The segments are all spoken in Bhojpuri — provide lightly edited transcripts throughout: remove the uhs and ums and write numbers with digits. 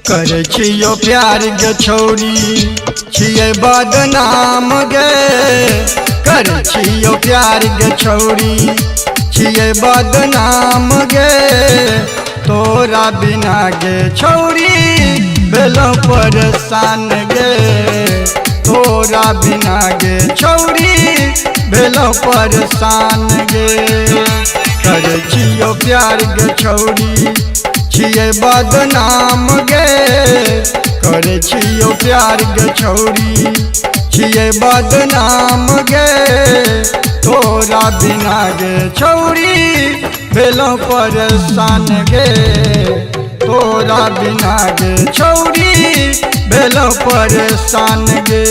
करे छियो प्यार गे छौरी छिए बदनाम गे। करे छियो प्यार गे छौरी छिए बदनाम गे। तोरा बिना गे छौरी भेलो परेशान गे। तोरा बिना गे छौरी भेलो परेशान गे। करे छियो प्यार गे छौरी छिए बदनाम गे। करे छियो प्यार गे छौरी छिए बदनाम गे। तोरा बिना गे छौरी भेलो परेशान गे। तोरा बिना गे छौरी भेलो परेशान गे।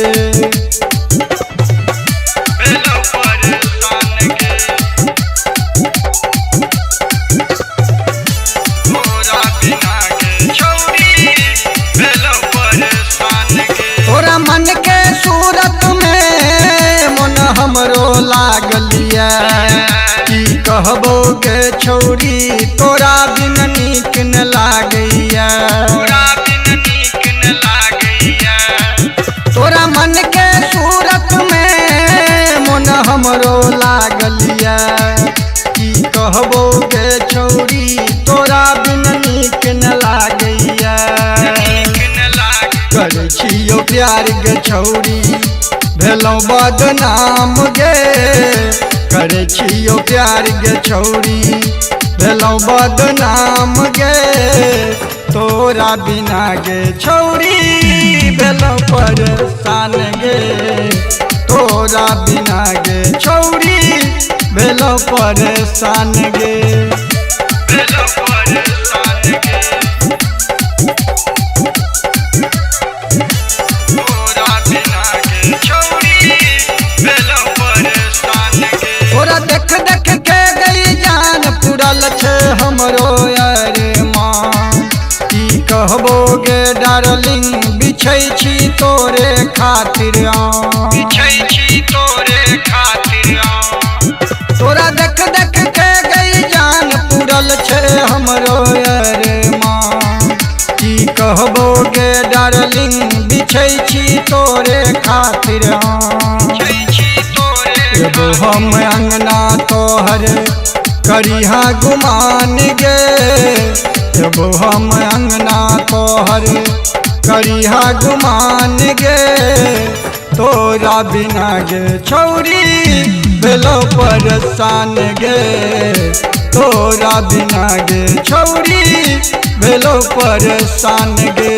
तोरा मन के सूरत में मन हमरो लागलिया। की कहबो गे छौरी तोरा बिन नीक न लागैया। तोरा मन के सूरत में मन हमरो लागलिया। की कहबो गे छौरी तोरा बिन नीक न लागैया। करे छियो प्यार गे छौरी भेलो बदनाम गे। करे छियो प्यार गे छौरी भेलो बदनाम गे। तोरा बिना गे छौरी भेलो परेशान गे। तोरा बिना गे छौरी भेलो परेशान गे। तोरा देख देख के गई जान पुरल छे हमरो यारे माँ। की कहबो गे डार्लिंग बिछै छी तोरे खातिर। तोरा देख देख के गई जान पुरल छे हमरो यारे माँ। की कहबो गे डार्लिंग बिछै छी तोरे खातिर। एगो हम अंगना तोहर करिहा गुमान गे। एगो हम अंगना तोहर करिहा गुमान गे। तोरा बिना गे छौरी भेलो परेशान गे। तोरा बिना गे छौरी भेलो परेशान गे।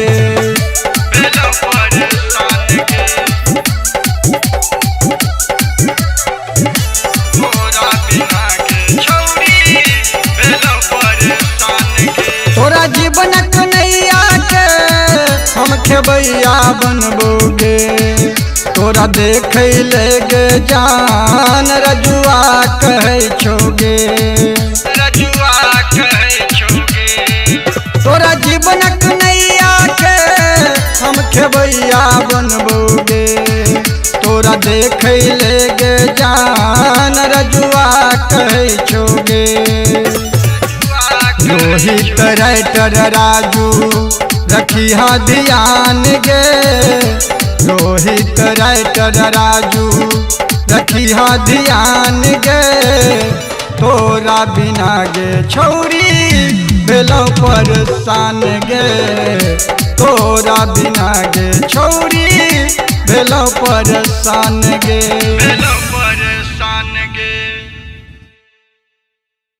तोरा जीवन कन्हैया के हम खेबैया बनबोगे। तोरा देखे ले गे जान रजुआ कहै छोगे। तोरा जीवन कन्हैया के हम खेबैया बनबोगे। तोरा देखे ले गे जान रजुआ कहै छोगे। रोहित राइटर राजू रखिहा ध्यान गे। रोहित राइटर राजू रखिहा ध्यान गे। तोरा बिना गे छौरी भेलो परेशान गे। तोरा बिना गे छौरी भेलो परेशान गे।